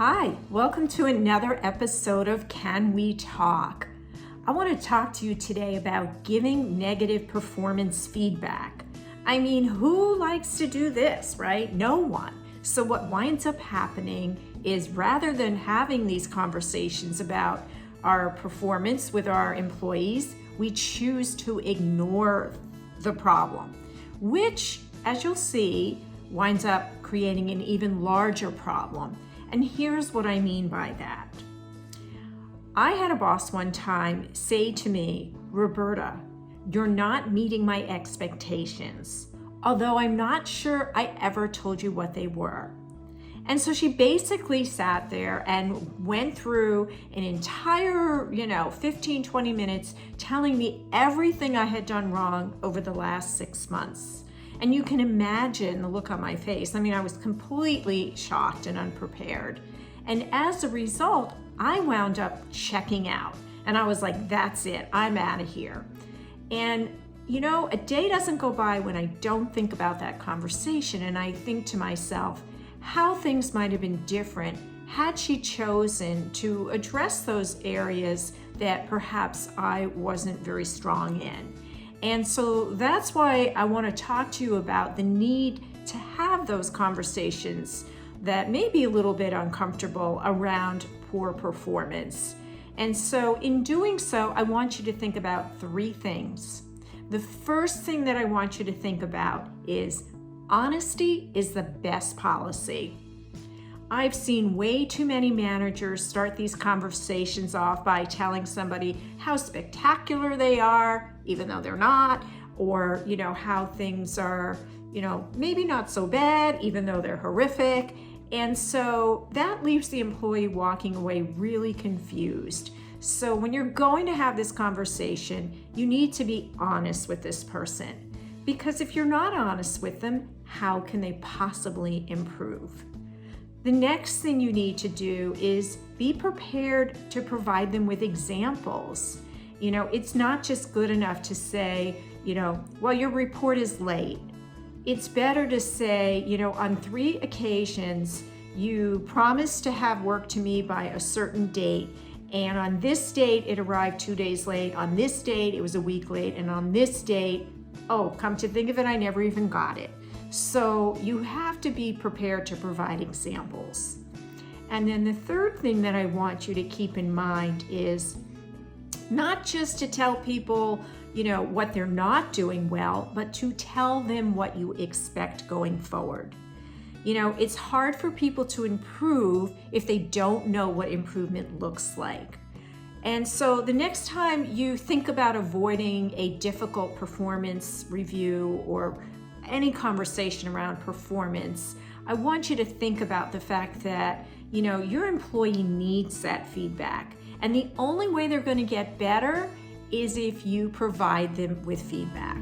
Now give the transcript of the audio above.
Hi, welcome to another episode of Can We Talk? I want to talk to you today about giving negative performance feedback. I mean, who likes to do this, right? No one. So what winds up happening is rather than having these conversations about our performance with our employees, we choose to ignore the problem, which, as you'll see, winds up creating an even larger problem. And here's what I mean by that. I had a boss one time say to me, "Roberta, you're not meeting my expectations," although I'm not sure I ever told you what they were. And so she basically sat there and went through an entire, 15, 20 minutes telling me everything I had done wrong over the last 6 months. And you can imagine the look on my face. I mean, I was completely shocked and unprepared. And as a result, I wound up checking out. And I was like, that's it, I'm out of here. And a day doesn't go by when I don't think about that conversation. And I think to myself, how things might have been different had she chosen to address those areas that perhaps I wasn't very strong in. And so that's why I want to talk to you about the need to have those conversations that may be a little bit uncomfortable around poor performance. And so in doing so, I want you to think about 3 things. The first thing that I want you to think about is honesty is the best policy. I've seen way too many managers start these conversations off by telling somebody how spectacular they are, even though they're not, or, how things are, maybe not so bad, even though they're horrific. And so that leaves the employee walking away really confused. So when you're going to have this conversation, you need to be honest with this person. Because if you're not honest with them, how can they possibly improve? The next thing you need to do is be prepared to provide them with examples. It's not just good enough to say, well, your report is late. It's better to say, on 3 occasions, you promised to have work to me by a certain date. And on this date, it arrived 2 days late. On this date, it was a week late. And on this date, come to think of it, I never even got it. So you have to be prepared to provide examples. And then the third thing that I want you to keep in mind is not just to tell people, what they're not doing well, but to tell them what you expect going forward. It's hard for people to improve if they don't know what improvement looks like. And so the next time you think about avoiding a difficult performance review or any conversation around performance, I want you to think about the fact that, your employee needs that feedback. And the only way they're going to get better is if you provide them with feedback.